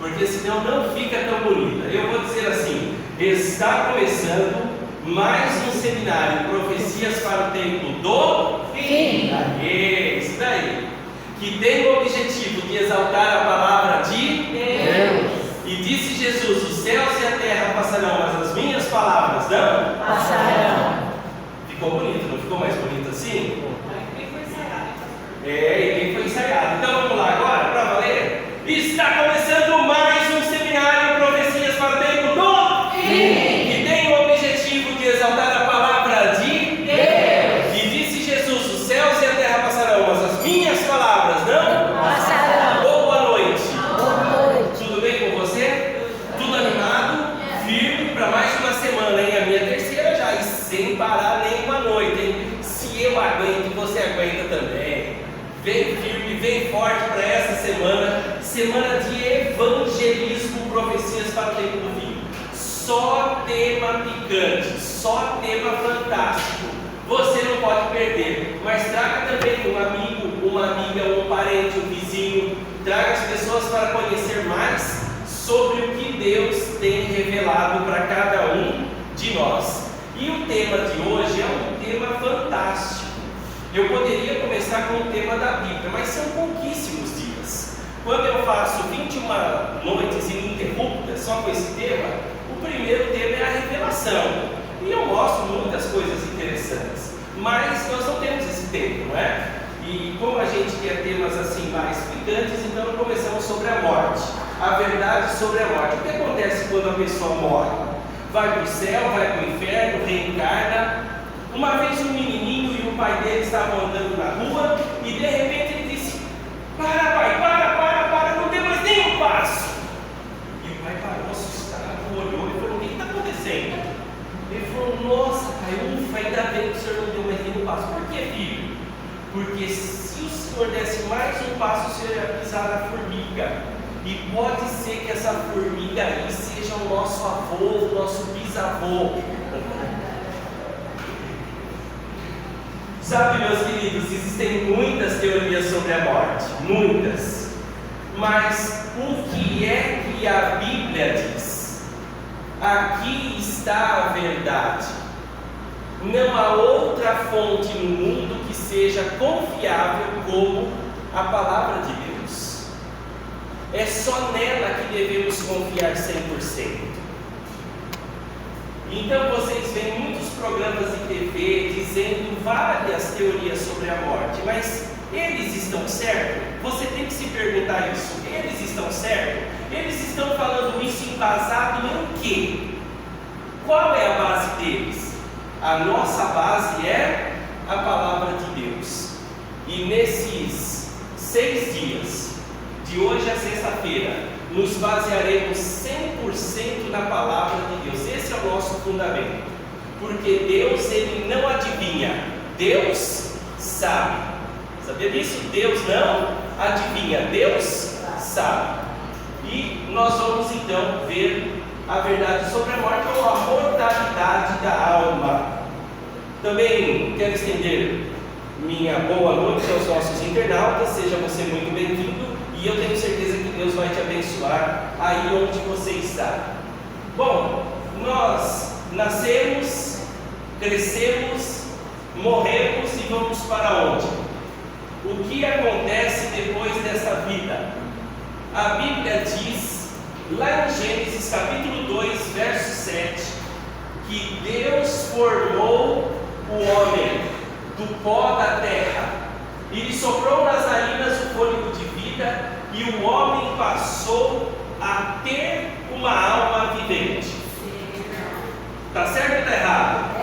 porque senão não fica tão bonita. Eu vou dizer assim: está começando mais um seminário, Profecias para o Tempo do Fim. Isso daí. Que tem o objetivo de exaltar a palavra de Deus. E disse Jesus: os céus e a terra passarão, mas as minhas palavras não passarão. Ficou bonito, não ficou mais bonito assim? Nem foi ensaiado. E nem foi ensaiado. Então vamos lá agora, para valer. Está começando mais um seminário, Profecias para o Tempo do Fim. Que tem o objetivo de exaltar a palavra de Deus. E disse Jesus: os céus e a terra passarão, mas as minhas palavras não passarão. Boa noite. Boa noite. Tudo bem com você? Tudo animado? Firme para mais uma semana, hein? A minha terceira já, e sem parar nenhuma noite, hein? Se eu aguento, você aguenta também. Vem firme, vem forte para essa semana, semana de evangelismo, profecias para o tempo do fim. Só tema picante, só tema fantástico. Você não pode perder, mas traga também um amigo, uma amiga, um parente, um vizinho. Traga as pessoas para conhecer mais sobre o que Deus tem revelado para cada um de nós. E o tema de hoje é um tema fantástico. Eu poderia começar com o tema da Bíblia, mas são pouquíssimos dias. Quando eu faço 21 noites ininterruptas só com esse tema, o primeiro tema é a revelação. E eu mostro muitas coisas interessantes, mas nós não temos esse tempo, não é? E como a gente quer temas assim mais picantes, então começamos sobre a morte. A verdade sobre a morte. O que acontece quando a pessoa morre? Vai para o céu, vai para o inferno, reencarna. Uma vez um menininho e o pai dele estavam andando na rua e de repente ele disse: para pai, para, não tem mais nenhum passo. E o pai parou assustado, olhou e falou: o que está acontecendo? Ele falou: nossa pai, ufa, ainda bem que o senhor não deu mais nenhum passo. Por que, filho? Porque se o senhor desse mais um passo, o senhor ia pisar na formiga. E pode ser que essa formiga aí seja o nosso avô, o nosso bisavô. Sabe, meus queridos, existem muitas teorias sobre a morte, muitas. Mas o que é que a Bíblia diz? Aqui está a verdade. Não há outra fonte no mundo que seja confiável como a palavra de Deus. É só nela que devemos confiar 100%. Então vocês veem muitos programas de TV dizendo várias teorias sobre a morte, mas eles estão certos? Você tem que se perguntar isso. Eles estão certos? Eles estão falando isso embasado em quê? Qual é a base deles? A nossa base é a palavra de Deus. E nesses 6 dias, de hoje a sexta-feira, nos basearemos 100% na palavra de Deus. Esse é o nosso fundamento. Porque Deus, Ele não adivinha, Deus sabe. Sabia disso? Deus não adivinha, Deus sabe. E nós vamos então ver a verdade sobre a morte ou a mortalidade da alma. Também quero estender minha boa noite aos nossos internautas. Seja você muito bem-vindo. E eu tenho certeza que Deus vai te abençoar aí onde você está. Bom, nós nascemos, crescemos, morremos e vamos para onde? O que acontece depois dessa vida? A Bíblia diz, lá em Gênesis capítulo 2, verso 7, que Deus formou o homem do pó da terra. Ele soprou nas narinas o fôlego de vida e o homem passou a ter uma alma vivente. Está certo ou está errado?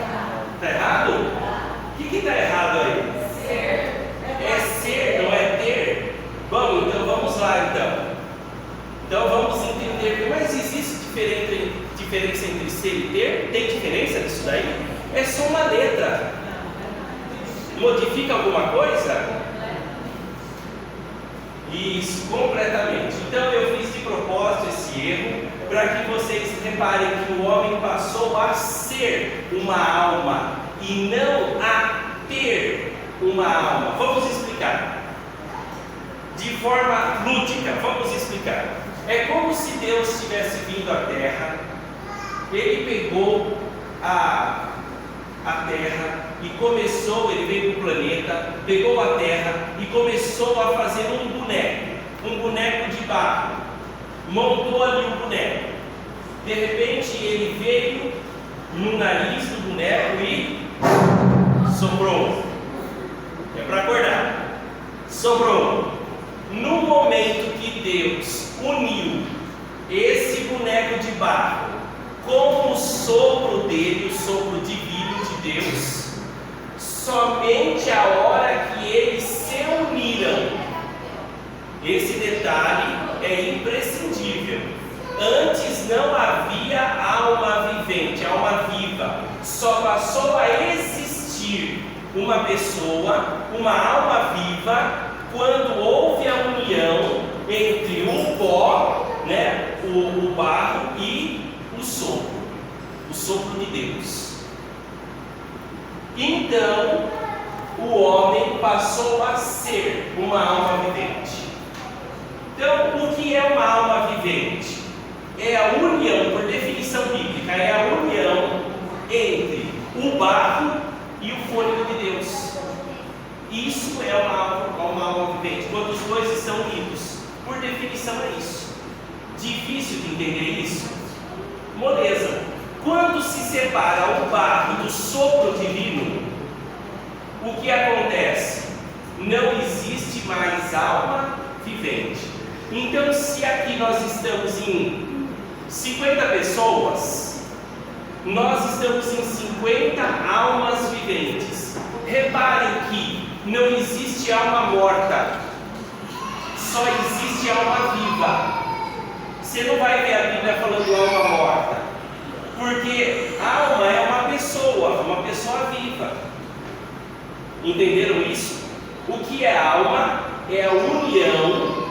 Está errado? O que está errado aí? É ser, não é ter? Vamos, então vamos lá então. Então vamos entender, mas existe diferença entre ser e ter? Tem diferença nisso daí? É só uma letra. Modifica alguma coisa? Isso, completamente. Então eu fiz de propósito esse erro para que vocês reparem que o homem passou a ser uma alma e não a ter uma alma. Vamos explicar de forma lúdica. Vamos explicar. É como se Deus tivesse vindo à Terra, Ele pegou a Terra e começou, Ele veio para o planeta, pegou a Terra e começou a fazer um boneco de barro, montou ali um boneco. De repente Ele veio no nariz do boneco e soprou. É para acordar. Soprou. No momento que Deus uniu esse boneco de barro com o sopro dele, o sopro divino de Deus, somente a hora que eles se uniram, esse detalhe é imprescindível. Antes não havia alma vivente, alma viva, só passou a existir uma pessoa, uma alma viva, quando houve a união entre o pó, o barro e o sopro de Deus. Então, o homem passou a ser uma alma vivente. Então, o que é uma alma vivente? É a união, por definição bíblica, é a união entre o barro e o fôlego de Deus. Isso é uma alma vivente, quando os dois estão unidos. Por definição é isso. Difícil de entender isso? Moleza. Quando se separa o barro do sopro divino, o que acontece? Não existe mais alma vivente. Então, se aqui nós estamos em 50 pessoas, nós estamos em 50 almas viventes. Reparem que não existe alma morta, só existe alma viva. Você não vai ver a Bíblia falando alma morta, porque alma é uma pessoa viva. Entenderam isso? O que é alma? É a união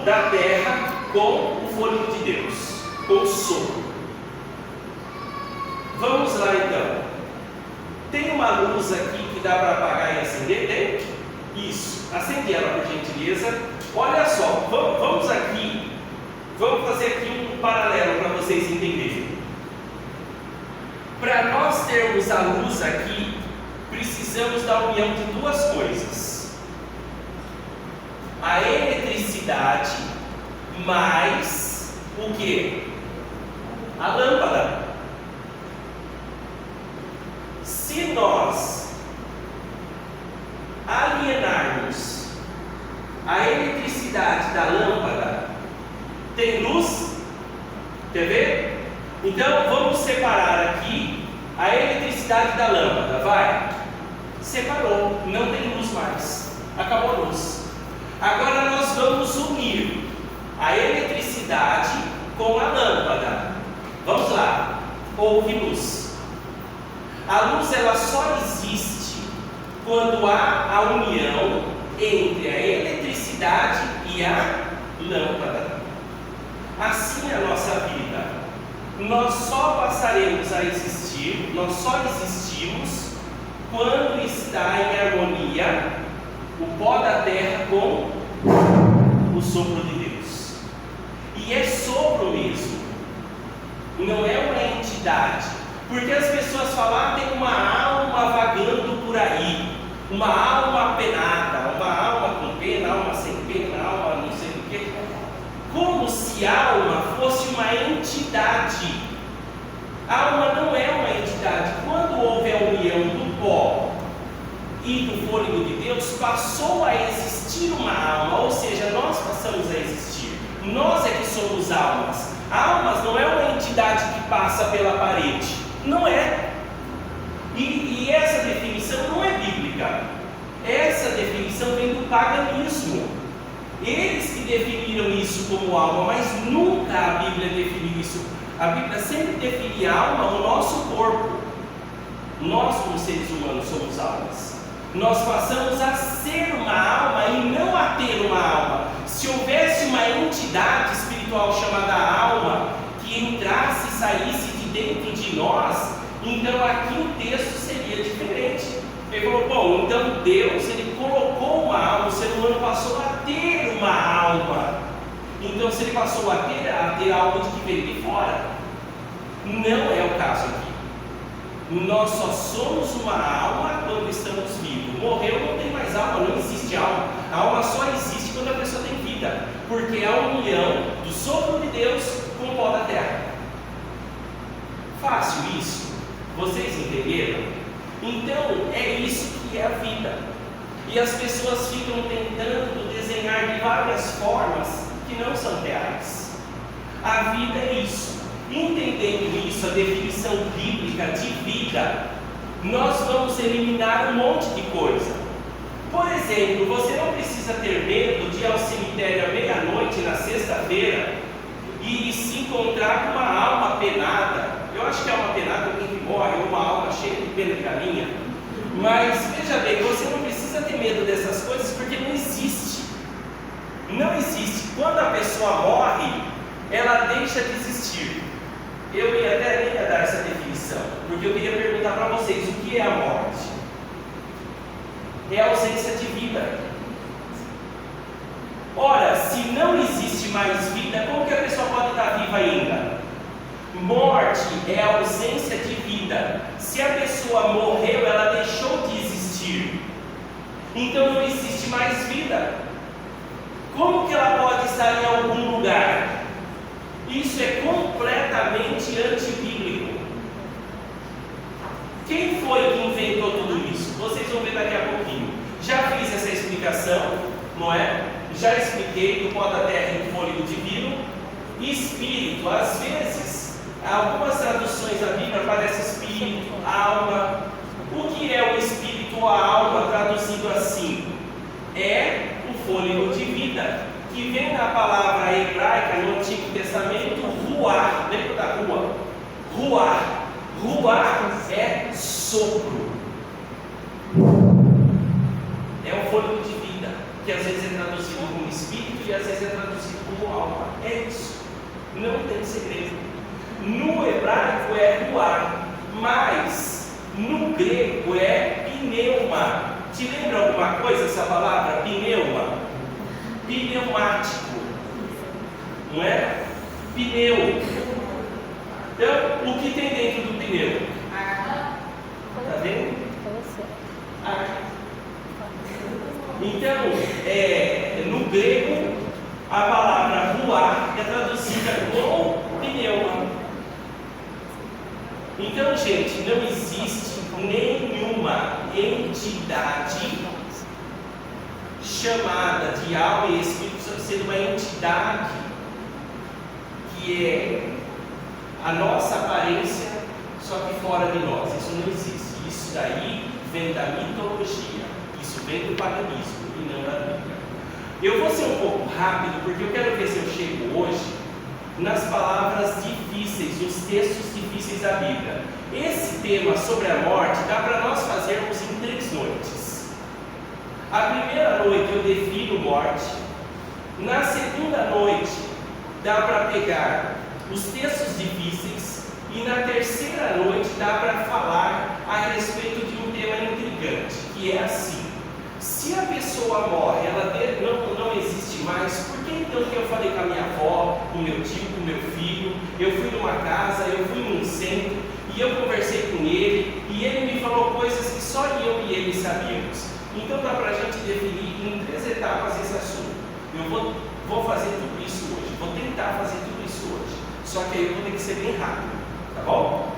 da terra com o fôlego de Deus, com o sopro. Vamos lá então. Tem uma luz aqui que dá para apagar e acender? Tem? Isso. Acende ela, por gentileza. Olha só, vamos fazer aqui um paralelo para vocês entenderem. Para nós termos a luz aqui, precisamos da união de duas coisas: a eletricidade mais o que? A lâmpada. Se nós alienarmos a eletricidade da lâmpada, tem luz? Quer ver? Então vamos separar aqui a eletricidade da lâmpada. Vai. Separou, não tem luz mais. Acabou a luz. Agora nós vamos unir a eletricidade com a lâmpada. Vamos lá. Houve luz. A luz ela só existe quando há a união entre a eletricidade e a lâmpada. Assim é a nossa vida. Nós só passaremos a existir, nós só existimos quando está em harmonia o pó da terra com o sopro de Deus. E é sopro mesmo, não é uma entidade. Porque as pessoas falam, tem uma alma vagando por aí, uma alma penada, uma alma com pena, alma sem pena, alma não sei o que. Como se alma fosse uma entidade. Alma não é uma entidade. Quando houve a união do pó e do fôlego de Deus, passou a existir uma alma, ou seja, nós passamos a existir. Nós é que somos almas. Almas não é uma entidade que passa pela parede. Não é. E essa definição não é bíblica. Essa definição vem do paganismo. Eles que definiram isso como alma, mas nunca a Bíblia definiu isso. A Bíblia sempre define alma o nosso corpo. Nós, como seres humanos, somos almas. Nós passamos a ser uma alma e não a ter uma alma. Se houvesse uma entidade espiritual chamada alma que entrasse e saísse de dentro de nós, então aqui o texto seria diferente. Ele falou, bom, então Deus, ele colocou uma alma, o ser humano passou a ter uma alma. Então, se ele passou a ter algo de que veio de fora, não é o caso aqui. Nós só somos uma alma quando estamos vivos. Morreu, não tem mais alma, não existe alma. A alma só existe quando a pessoa tem vida, porque é a união do sopro de Deus com o pó da terra. Fácil isso? Vocês entenderam? Então, é isso que é a vida. E as pessoas ficam tentando desenhar de várias formas que não são reais. A vida é isso. Entendendo isso, a definição bíblica de vida, nós vamos eliminar um monte de coisa. Por exemplo, você não precisa ter medo de ir ao cemitério à meia-noite na sexta-feira e se encontrar com uma alma penada. Eu acho que a alma penada é alguém que morre, ou uma alma cheia de pena que caminha. Mas veja bem, você não precisa ter medo dessas coisas porque não existe. Não existe. Quando a pessoa morre, ela deixa de existir. Eu ia até nem dar essa definição, porque eu queria perguntar para vocês o que é a morte. É a ausência de vida. Ora, se não existe mais vida, como que a pessoa pode estar viva ainda? Morte é a ausência de vida. Se a pessoa morreu, ela deixou de existir. Então não existe mais vida. Como que ela pode estar em algum lugar? Isso é completamente antibíblico. Quem foi que inventou tudo isso? Vocês vão ver daqui a pouquinho. Já fiz essa explicação, não é? Já expliquei do pó da terra e do fôlego divino. Espírito, às vezes, algumas traduções da Bíblia aparece espírito, alma. O que é o espírito ou a alma traduzido assim? É o fôlego de vida, que vem na palavra hebraica no Antigo Testamento, ruar. Lembra da rua? Ruar. Ruar é sopro. É o fôlego de vida, que às vezes é traduzido como espírito e às vezes é traduzido como alma. É isso. Não tem segredo. No hebraico é ruar, mas no grego é pneuma. Te lembra alguma coisa essa palavra? Pneuma. Pneumático, não é? Pneu. Então, o que tem dentro do pneu? Está vendo? Ar. Então, no grego, a palavra ruar é traduzida como pneuma. Então, gente, não existe nenhuma entidade chamada de alma e espírito, sendo uma entidade que é a nossa aparência, só que fora de nós. Isso não existe. Isso daí vem da mitologia, isso vem do paganismo e não da Bíblia. Eu vou ser um pouco rápido, porque eu quero ver se eu chego hoje nas palavras difíceis, nos textos difíceis da Bíblia. Esse tema sobre a morte dá para nós fazermos em 3 noites. A primeira noite eu defino morte. Na segunda noite dá para pegar os textos difíceis. E na terceira noite dá para falar a respeito de um tema intrigante, que é assim: se a pessoa morre, ela não existe mais, por que então que eu falei com a minha avó, com o meu tio, com o meu filho, eu fui numa casa, eu fui num centro, e eu conversei com ele, e ele me falou coisas que só eu e ele sabíamos? Então dá para a gente definir em 3 etapas esse assunto. Eu vou fazer tudo isso hoje, vou tentar fazer tudo isso hoje, só que aí eu vou ter que ser bem rápido, tá bom?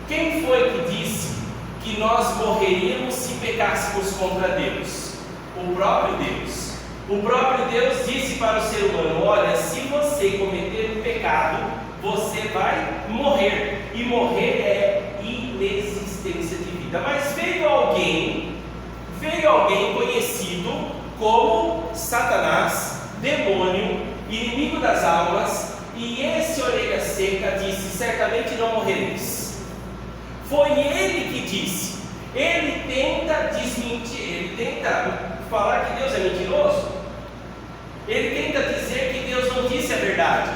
Quem foi que disse que nós morreríamos se pecássemos contra Deus? O próprio Deus. O próprio Deus disse para o ser humano: olha, se você cometer um pecado, você vai morrer. E morrer é inexistência de vida. Mas veio alguém conhecido como Satanás, demônio, inimigo das almas, e esse orelha seca disse: certamente não morrereis. Foi ele que disse. Ele tenta desmentir, ele tenta falar que Deus é mentiroso. Ele tenta dizer que Deus não disse a verdade.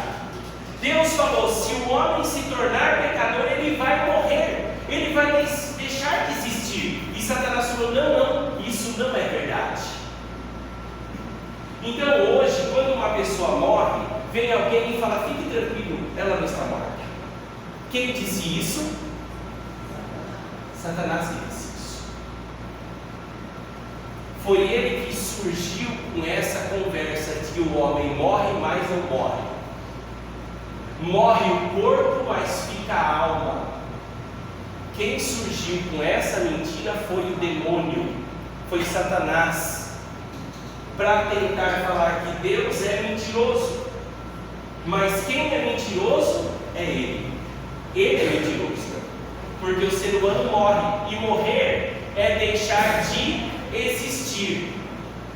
Deus falou: se o homem se tornar pecador, ele vai morrer, ele vai deixar de existir. E Satanás falou: não, isso não é verdade. Então hoje, quando uma pessoa morre, vem alguém e fala: fique tranquilo, ela não está morta. Quem disse isso? Satanás que disse isso. Foi ele que surgiu com essa conversa de que o homem morre, mas não morre. Morre o corpo, mas fica a alma. Quem surgiu com essa mentira foi o demônio, foi Satanás, para tentar falar que Deus é mentiroso. Mas quem é mentiroso é ele. Ele é mentiroso, porque o ser humano morre, e morrer é deixar de existir.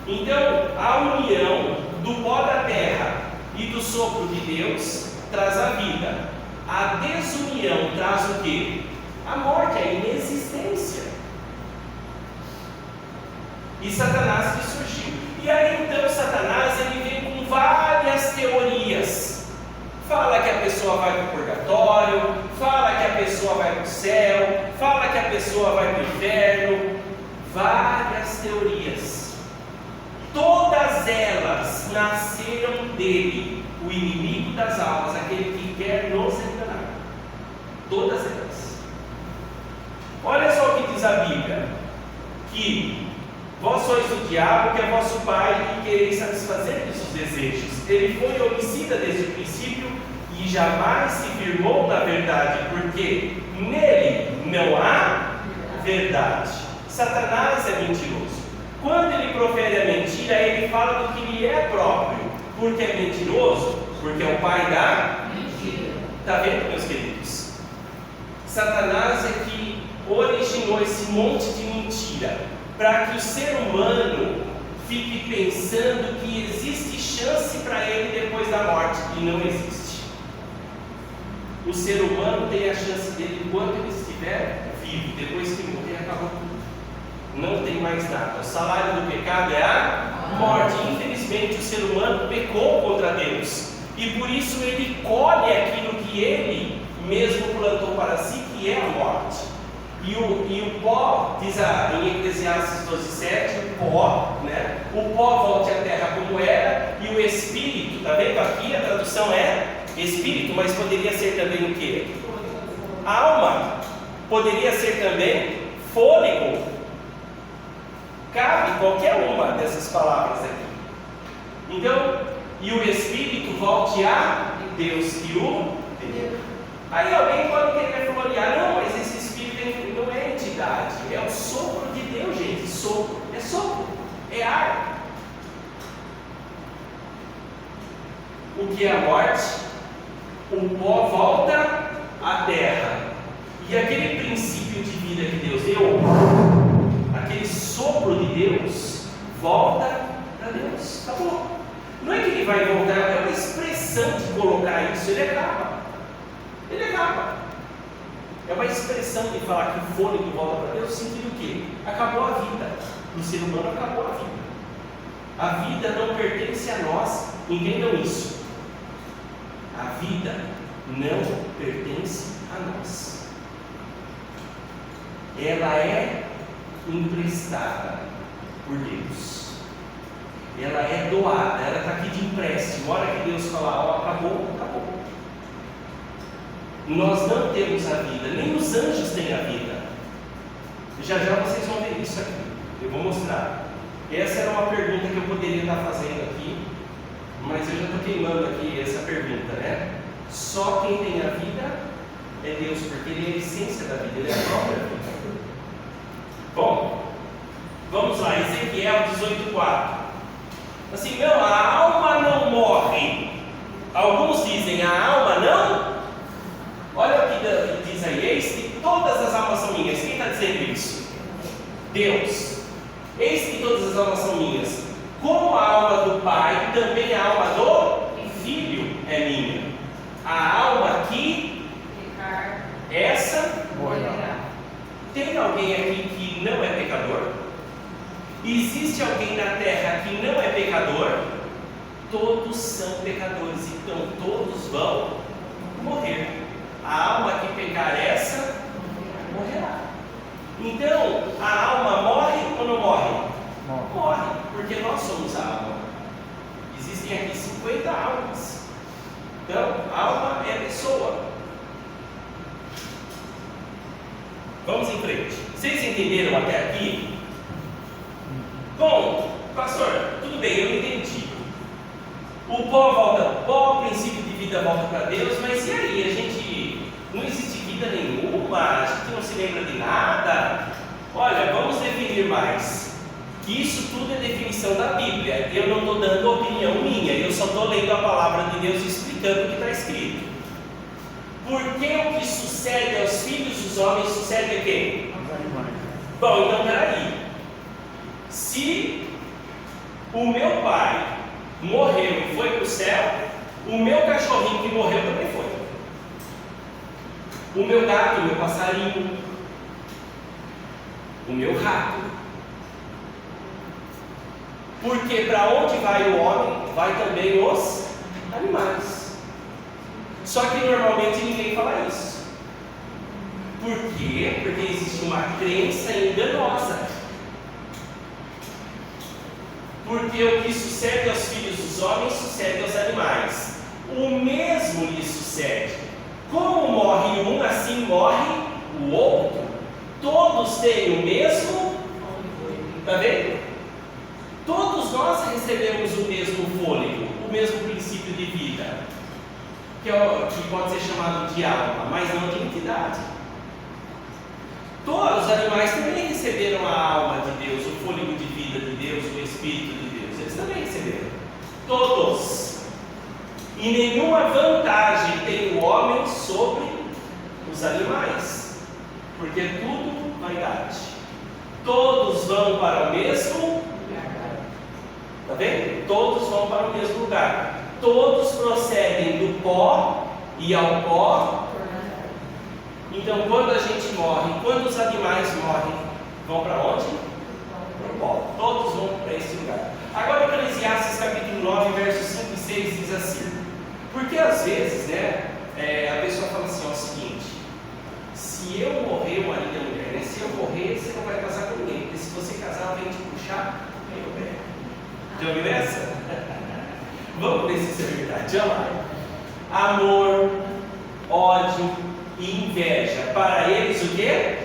Então, a união do pó da terra e do sopro de Deus traz a vida. A desunião traz o quê? A morte, a inexistência. E Satanás que surgiu. E aí então Satanás ele vem com várias teorias. Fala que a pessoa vai para o purgatório, fala que a pessoa vai para o céu, fala que a pessoa vai para o inferno. Várias teorias. Todas elas nasceram dele, o inimigo das almas, aquele que quer nos enganar. Todas elas. Olha só o que diz a Bíblia: que vós sois o diabo, que é vosso pai, e quereis satisfazer os seus desejos. Ele foi homicida desde o princípio e jamais se firmou na verdade, porque nele não há verdade. Satanás é mentiroso. Quando ele profere a mentira, ele fala do que lhe é próprio. Porque é mentiroso? Porque é o pai da mentira. Está vendo, meus queridos? Satanás é que originou esse monte de mentira, para que o ser humano fique pensando que existe chance para ele depois da morte, e não existe. O ser humano tem a chance dele enquanto ele estiver vivo. Depois que morrer, acabou tudo. Não tem mais nada. O salário do pecado é a morte. Infelizmente, o ser humano pecou contra Deus, e por isso ele colhe aquilo que ele mesmo plantou para si, que é a morte. E o pó, diz em Eclesiastes 12:7, o pó, né? O pó volte à terra como era, e o espírito, está vendo aqui? A tradução é espírito, mas poderia ser também o quê? Alma. Poderia ser também fôlego. Cabe qualquer uma dessas palavras aqui. Então, e o espírito volte a Deus que o deu. Aí alguém pode querer florear: não, mas esse espírito não é entidade, é o sopro de Deus, gente. Sopro, é ar. O que é a morte? O pó volta à terra. E aquele princípio de vida que Deus deu, aquele sopro de Deus, volta para Deus. Acabou. Não é que ele vai voltar, é uma expressão de colocar isso, ele acaba. Ele acaba. É uma expressão de falar que o fôlego volta para Deus, no sentido o quê? Acabou a vida. No ser humano acabou a vida. A vida não pertence a nós. Entendam isso. A vida não pertence a nós. Ela é emprestada por Deus. Ela é doada, ela está aqui de empréstimo. A hora que Deus falar: ó, acabou, acabou. Nós não temos a vida, nem os anjos têm a vida. Já já vocês vão ver isso aqui. Eu vou mostrar. Essa era uma pergunta que eu poderia estar fazendo aqui, mas eu já estou queimando aqui essa pergunta, né? Só quem tem a vida é Deus, porque Ele é a essência da vida, Ele é a própria vida. Bom, vamos lá, Ezequiel 18:4. Assim, não, a alma não morre. Alguns dizem: a alma não. Olha o que diz aí: eis que todas as almas são minhas. Quem está dizendo isso? Deus. Eis que todas as almas são minhas. Como a alma do Pai, também a alma do Filho é minha. A alma que essa morrerá. Tem alguém aqui que não é pecador? Existe alguém na terra que não é pecador? Todos são pecadores, então todos vão morrer. A alma que pecar essa morrerá. Então, a alma morre ou não morre? Morre, porque nós somos a alma. Existem aqui 50 almas. Então, alma é pessoa. Vamos em frente. Vocês entenderam até aqui? Bom, pastor, tudo bem, eu entendi. O pó volta ao pó, o princípio de vida volta para Deus, mas e aí? A gente não existe vida nenhuma, a gente não se lembra de nada. Olha, vamos definir mais. Que isso tudo é definição da Bíblia. Eu não estou dando opinião minha, eu só estou lendo a palavra de Deus e explicando o que está escrito. Porque o que sucede aos filhos dos homens sucede a quem? Bom, então peraí. Se o meu pai morreu e foi para o céu, o meu cachorrinho que morreu também foi. O meu gato, o meu passarinho, o meu rato. Porque para onde vai o homem, vai também os animais. Só que normalmente ninguém fala isso. Por quê? Porque existe uma crença enganosa. Porque o que sucede aos filhos dos homens sucede aos animais. O mesmo lhe sucede. Como morre um, assim morre o outro. Todos têm o mesmo. Está vendo? Todos nós recebemos o mesmo fôlego, o mesmo princípio de vida, que pode ser chamado de alma, mas não de entidade. Todos os animais também receberam a alma de Deus, o fôlego de vida de Deus, o Espírito de Deus. Eles também receberam. Todos. E nenhuma vantagem tem o homem sobre os animais, porque é tudo vaidade. Todos vão para o mesmo lugar. Está vendo? Todos vão para o mesmo lugar. Todos procedem do pó e ao pó. Então, quando a gente morre, quando os animais morrem, vão para onde? Para o pó. Todos vão para esse lugar. Agora, Eclesiastes capítulo 9, versos 5 e 6 diz assim: porque às vezes, a pessoa fala assim, ó, o seguinte: se eu morrer, o marido e a mulher, se eu morrer, você não vai casar com ninguém, porque se você casar, vem te puxar, eu pego. Já ouviu essa? Vamos ver se isso é verdade. Olha lá. Amor, ódio e inveja, para eles o quê?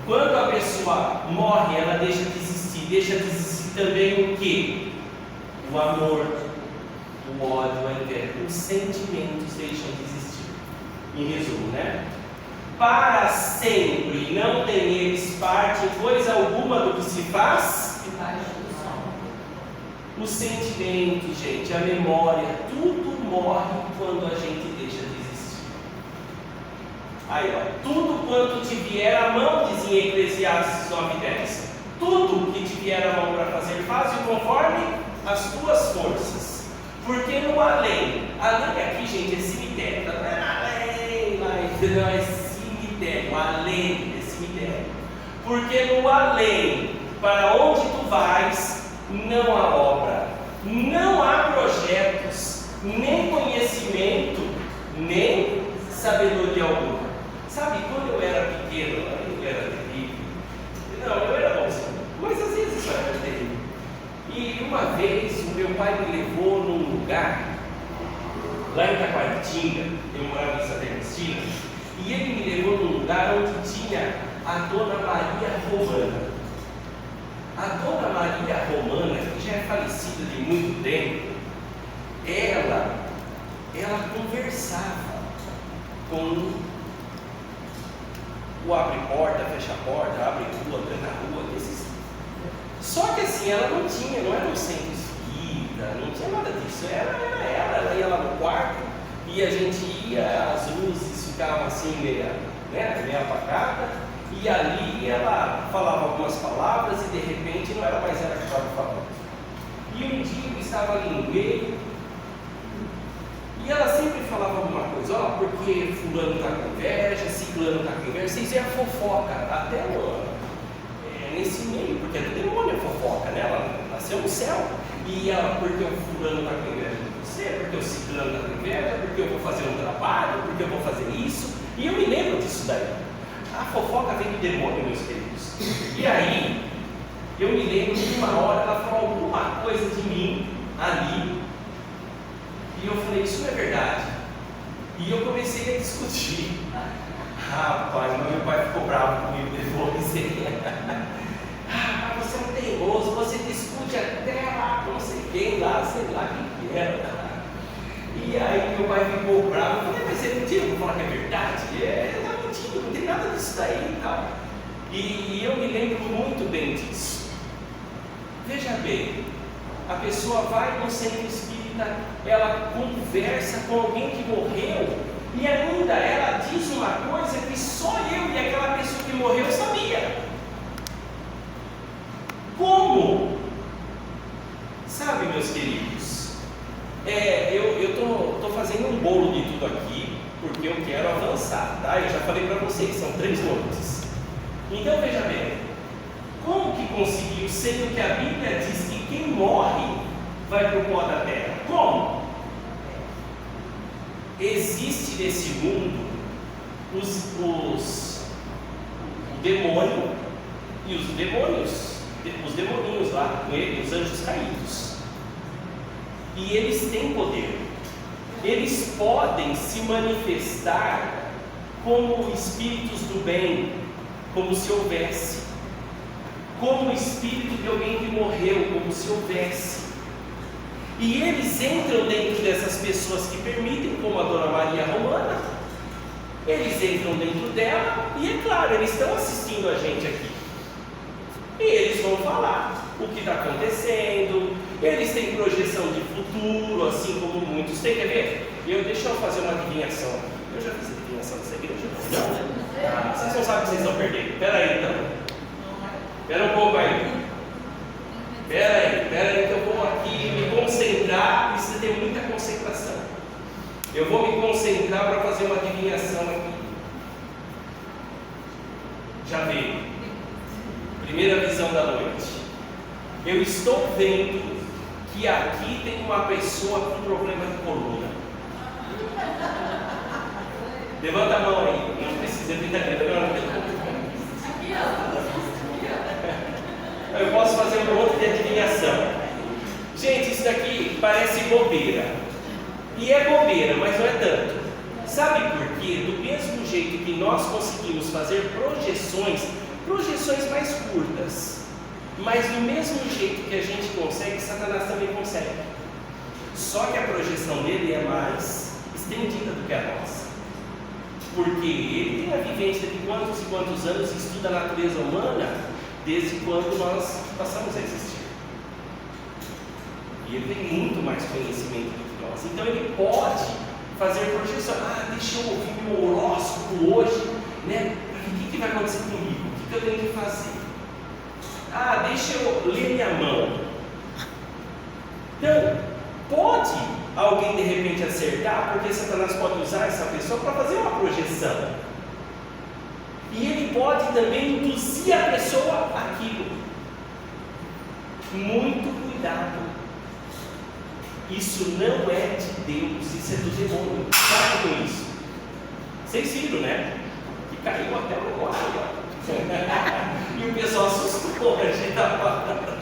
Quando a pessoa morre, ela deixa de existir também o quê? O amor, o ódio, a inveja, os sentimentos deixam de existir. Em resumo, para sempre não tem eles parte em coisa alguma do que se faz. Os sentimentos, gente, a memória, tudo morre quando a gente deixa de existir. Aí, ó, tudo quanto te vier à mão, dizia em Eclesiastes 9:10. Tudo que te vier à mão para fazer, faz-o conforme as tuas forças. Porque no além aqui, gente, é cemitério, não é além, mas não é cemitério, além é cemitério. Porque no além, para onde tu vais, não há obra, não há projetos, nem conhecimento, nem sabedoria alguma. Sabe, quando eu era pequeno, eu era terrível. Não, eu era bonzinho, mas às vezes eu era terrível. E uma vez o meu pai me levou num lugar, lá em Taquaritinga, eu morava em Santa Cristina, e ele me levou num lugar onde tinha a Dona Maria Romana. A Dona Maria Romana, que já é falecida de muito tempo, ela conversava com o abre porta, fecha porta, abre rua, tranca rua, desses. Só que assim, ela não era um centro espírita, não tinha nada disso. Ela ia lá no quarto e a gente ia, as luzes ficavam assim meio apagada. E ali ela falava algumas palavras e de repente não era mais ela que estava falando. E um dia eu estava ali no meio e ela sempre falava alguma coisa, porque fulano está com inveja, ciclano está com inveja, vocês veem a fofoca, até nesse meio, porque é do demônio a fofoca, ela nasceu no céu. E ela, porque o fulano está com inveja de você, porque o ciclano está com inveja, porque eu vou fazer um trabalho, porque eu vou fazer isso. E eu me lembro disso daí. A fofoca vem do demônio, meus queridos. E aí, eu me lembro de uma hora ela falou alguma coisa de mim. ali. E eu falei, isso não é verdade. E eu comecei a discutir. Rapaz, mas meu pai ficou bravo comigo depois. Mas você é um teimoso, você discute até lá, não sei quem lá, sei lá quem que era. E aí meu pai ficou bravo. Eu falei, mas você não tinha, vou falar que é verdade? Tá mentindo, não tem nada disso daí e tal. E eu me lembro muito bem disso. Veja bem, a pessoa vai no centro espírita, ela conversa com alguém que morreu, e ainda ela diz uma coisa que só eu e aquela pessoa que morreu sabia. Como? Sabe, meus queridos, eu estou fazendo um bolo de tudo aqui, porque eu quero avançar, tá? Eu já falei para vocês, são 3 noites. Então veja bem, como que conseguiu, sendo que a Bíblia diz que quem morre vai para o pó da terra? Como? Existe nesse mundo o demônio e os demoninhos lá com ele, os anjos caídos. E eles têm poder. Eles podem se manifestar como espíritos do bem, como se houvesse. Como espírito de alguém que morreu, como se houvesse. E eles entram dentro dessas pessoas que permitem, como a Dona Maria Romana. Eles entram dentro dela e, é claro, eles estão assistindo a gente aqui. E eles vão falar o que está acontecendo. Eles têm projeção de futuro, assim como muitos têm. Quer ver? Deixa eu fazer uma adivinhação aqui. Eu já fiz adivinhação dessa igreja? Não? Vocês não sabem que vocês vão perder. Espera aí, então. Espera um pouco aí. Espera aí, que eu vou aqui me concentrar. Precisa ter muita concentração. Eu vou me concentrar para fazer uma adivinhação aqui. Já veio. Primeira visão da noite. Eu estou vendo que aqui tem uma pessoa com problema de coluna. Levanta a mão aí. Não precisa brincadeira. Eu posso fazer um monte de adivinhação. Gente, isso daqui parece bobeira. E é bobeira, mas não é tanto. Sabe por quê? Do mesmo jeito que nós conseguimos fazer projeções mais curtas, mas do mesmo jeito que a gente consegue, Satanás também consegue. Só que a projeção dele é mais estendida do que a nossa. Porque ele tem a vivência de quantos e quantos anos estuda a natureza humana, desde quando nós passamos a existir. E ele tem muito mais conhecimento do que nós. Então ele pode fazer projeção. Deixa eu ouvir meu horóscopo hoje, né? O que vai acontecer comigo? O que eu tenho que fazer? Deixa eu ler minha mão. Então, pode alguém de repente acertar, porque Satanás pode usar essa pessoa para fazer uma projeção. E ele pode também induzir a pessoa àquilo. Muito cuidado. Isso não é de Deus, isso é do demônio. Cuidado com isso. Vocês viram, né? Que caiu até o negócio. E o pessoal assustou, a gente está falando.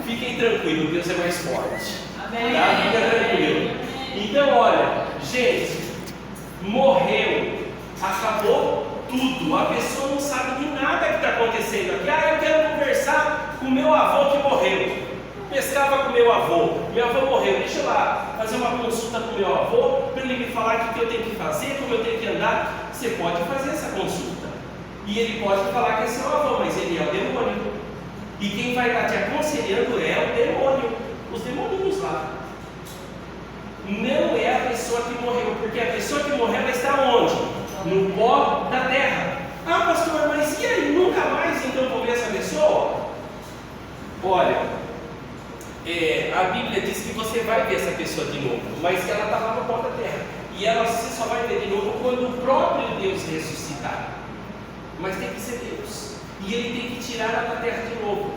Fiquem tranquilos, Deus é mais forte. Amém. Tá? Fica tranquilo. Então, olha, gente, morreu, acabou tudo. A pessoa não sabe de nada que está acontecendo aqui. Eu quero conversar com meu avô que morreu. Pescava com meu avô morreu. Deixa eu lá fazer uma consulta com meu avô para ele me falar o que eu tenho que fazer, como eu tenho que andar. Você pode fazer essa consulta. E ele pode falar que é seu avô, mas ele é o demônio. E quem vai estar te aconselhando é o demônio, os demoninhos lá. Não é a pessoa que morreu, porque a pessoa que morreu ela está onde? No pó da terra. Pastor, mas e aí? Nunca mais então vou ver essa pessoa? Olha, a Bíblia diz que você vai ver essa pessoa de novo, mas que ela está lá no pó da terra. E você só vai ver de novo quando o próprio Deus ressuscitar. Mas tem que ser Deus. E Ele tem que tirar ela da terra de novo.